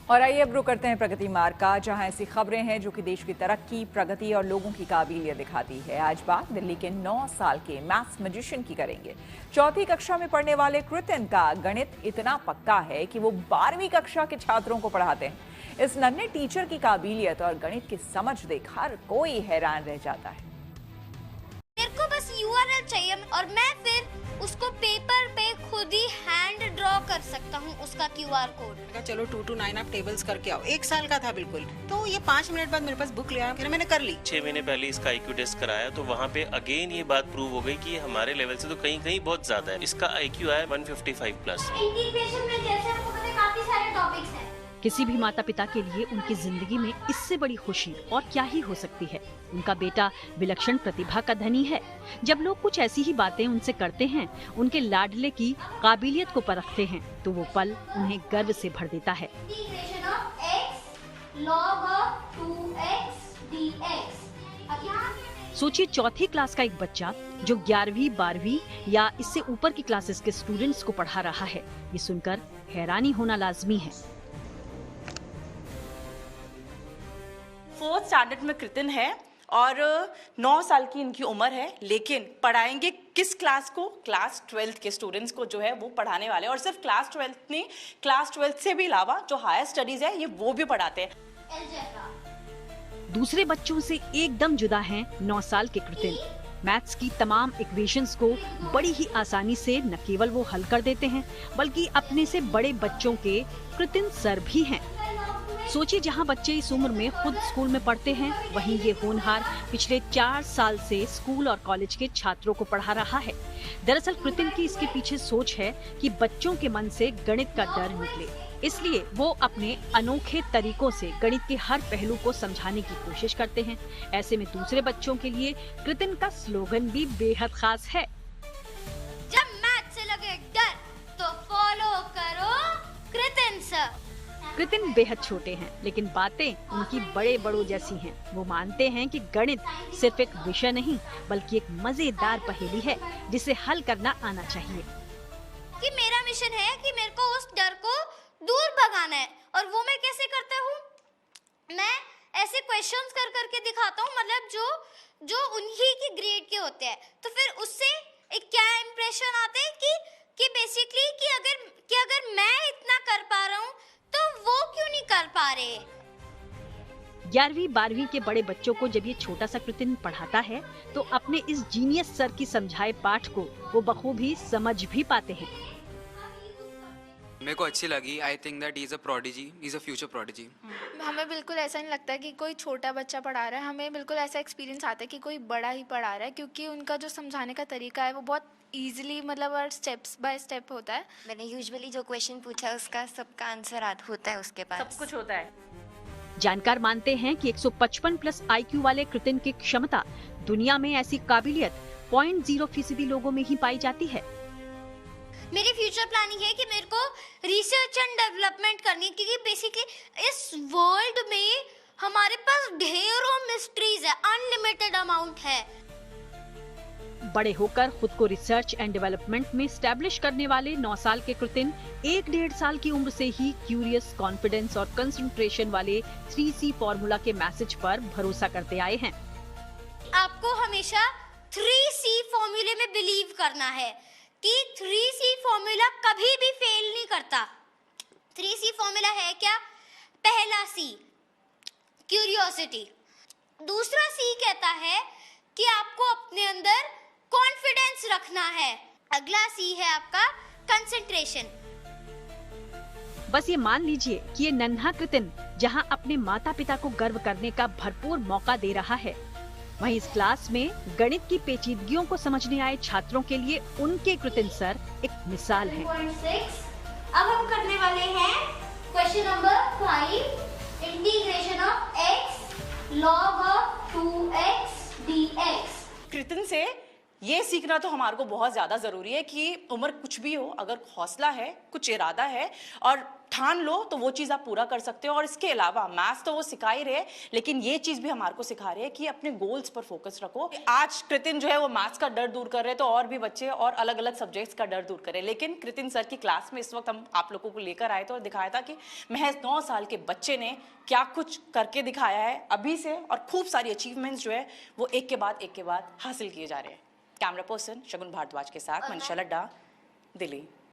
और आइए अब रुक करते हैं प्रगति मार्ग का, जहां ऐसी खबरें हैं जो कि देश की तरक्की, प्रगति और लोगों की काबिलियत दिखाती है। आज बात दिल्ली के 9 साल के मैथ्स मैजिशियन की करेंगे। चौथी कक्षा में पढ़ने वाले कृतिन का गणित इतना पक्का है कि वो 12वीं कक्षा के छात्रों को पढ़ाते हैं। इस नन्हे टीचर की काबिलियत और गणित की समझ देख हर कोई हैरान रह जाता है। मेरे को बस URL चाहिए और मैं फिर उसको पेपर पे खुद ही हैंड ड्रॉ कर सकता हूँ उसका QR कोड। चलो 2 to 9 आप टेबल्स करके आओ। 1 साल का था बिल्कुल, तो ये 5 मिनट बाद मेरे पास बुक ले आया, फिर मैंने कर ली। 6 महीने पहले इसका IQ टेस्ट कराया तो वहाँ पे अगेन ये बात प्रूव हो गई कि ये हमारे लेवल से तो कहीं कहीं बहुत ज्यादा है। इसका IQ आया 155 प्लस। इंटीग्रेशन में जैसे आपको पता है काफी सारे टॉपिक्स हैं। किसी भी माता पिता के लिए उनकी जिंदगी में इससे बड़ी खुशी और क्या ही हो सकती है। उनका बेटा विलक्षण प्रतिभा का धनी है। जब लोग कुछ ऐसी ही बातें उनसे करते हैं, उनके लाडले की काबिलियत को परखते हैं, तो वो पल उन्हें गर्व से भर देता है। Integration of x log of 2x dx। सोचिए, चौथी क्लास का एक बच्चा जो 11वीं 12वीं या इससे ऊपर की क्लासेस के स्टूडेंट्स को पढ़ा रहा है। ये सुनकर हैरानी होना लाजमी है। 4th स्टैंडर्ड में कृतिन है और 9 साल की इनकी उम्र है, लेकिन पढ़ाएंगे किस क्लास को? क्लास 12th के स्टूडेंट्स को जो है वो पढ़ाने वाले। और सिर्फ क्लास 12th नहीं, क्लास 12th से भी अलावा जो हायर स्टडीज है ये वो भी पढ़ाते हैं। दूसरे बच्चों से एकदम जुदा हैं 9 साल के कृतिन। मैथ्स की तमाम इक्वेशंस को बड़ी ही आसानी से न केवल वो हल कर देते हैं, बल्कि अपने से बड़े बच्चों के कृतिन सर भी हैं। सोचिए, जहां बच्चे इस उम्र में खुद स्कूल में पढ़ते हैं, वहीं ये होनहार पिछले 4 साल से स्कूल और कॉलेज के छात्रों को पढ़ा रहा है। दरअसल कृतिन की इसके पीछे सोच है कि बच्चों के मन से गणित का डर निकले, इसलिए वो अपने अनोखे तरीकों से गणित के हर पहलू को समझाने की कोशिश करते हैं। ऐसे में दूसरे बच्चों के लिए कृतिन का स्लोगन भी बेहद खास है। जब मैथ से लगे डर तो फॉलो करो कृतिन सर। कृतिन बेहद छोटे हैं, लेकिन बातें उनकी बड़े बड़ों जैसी हैं। वो मानते हैं कि गणित सिर्फ एक विषय नहीं, बल्कि एक मजेदार पहेली है जिसे हल करना आना चाहिए। कि मेरा मिशन है कि मेरे को उस डर को दूर भगाना है, और वो मैं कैसे करता हूँ? मैं ऐसे क्वेश्चंस कर करके दिखाता हूँ, मतलब जो उन्हीं की ग्रेड के होते हैं। तो फिर उससे एक क्या इंप्रेशन आते हैं कि बेसिकली कि अगर मैं इतना कर पा रहा हूँ तो वो क्यों नहीं कर पा रहे। 11वीं 12वीं के बड़े बच्चों को जब ये छोटा सा कृतिन पढ़ाता है, तो अपने इस जीनियस सर की समझाए पाठ को वो बखूबी समझ भी पाते हैं। मेरे को अच्छी लगी। I think that he is a prodigy, he is a future prodigy. हमें बिल्कुल ऐसा नहीं लगता कि कोई छोटा बच्चा पढ़ा रहा है। हमें बिल्कुल ऐसा एक्सपीरियंस आता है कि कोई बड़ा ही पढ़ा रहा है, क्योंकि उनका जो समझाने का तरीका है वो बहुत इजीली, मतलब और स्टेप्स बाय स्टेप होता है। मैंने यूजुअली जो क्वेश्चन पूछा उसका सबका आंसर होता है उसके पास, सब कुछ होता है। जानकार मानते हैं कि 155 प्लस IQ वाले कृतिन की क्षमता दुनिया में ऐसी काबिलियत 0.0% लोगों में ही पाई जाती है। मेरी फ्यूचर प्लानिंग है कि मेरे को रिसर्च एंड डेवलपमेंट करनी है, क्योंकि बेसिकली इस वर्ल्ड में हमारे पास ढेरों मिस्ट्रीज है, अनलिमिटेड अमाउंट है। बड़े होकर खुद को रिसर्च एंड डेवलपमेंट में स्टैब्लिश करने वाले 9 साल के कृतिन 1-1.5 साल की उम्र से ही क्यूरियस, कॉन्फिडेंस और कंसंट्रेशन वाले 3C फॉर्मूला के मैसेज पर भरोसा करते आए हैं। आपको हमेशा 3C फॉर्मूले में बिलीव करना है कि 3C फॉर्मूला कभी भी फेल नहीं करता। 3C फॉर्मूला है क्या? पहला C क्यूरियोसिटी, दूसरा C कहता है कि आपको अपने अंदर कॉन्फिडेंस रखना है, अगला C है आपका कंसंट्रेशन। बस ये मान लीजिए कि ये नन्हा कृतिन जहां अपने माता पिता को गर्व करने का भरपूर मौका दे रहा है, वहीं इस क्लास में गणित की पेचीदगियों को समझने आए छात्रों के लिए उनके कृतिन सर एक मिसाल है। 1.6 अब हम करने वाले हैं question number 5, integration of x log of 2x dx। कृतिन से ये सीखना तो हमारे को बहुत ज़्यादा ज़रूरी है कि उम्र कुछ भी हो, अगर हौसला है, कुछ इरादा है और ठान लो तो वो चीज़ आप पूरा कर सकते हो। और इसके अलावा मैथ्स तो वो सिखा ही रहे, लेकिन ये चीज़ भी हमारे को सिखा रहे हैं कि अपने गोल्स पर फोकस रखो। आज कृतिन जो है वो मैथ्स का डर दूर कर रहे हैं, तो और भी बच्चे और अलग अलग सब्जेक्ट्स का डर दूर करें। लेकिन कृतिन सर की क्लास में इस वक्त हम आप लोगों को लेकर आए थे और दिखाया था कि महज 9 साल के बच्चे ने क्या कुछ करके दिखाया है अभी से, और खूब सारी अचीवमेंट्स जो है वो एक के बाद हासिल किए जा रहे हैं। कैमरा पर्सन शगुन भारद्वाज के साथ मनीषा लड्डा, दिल्ली।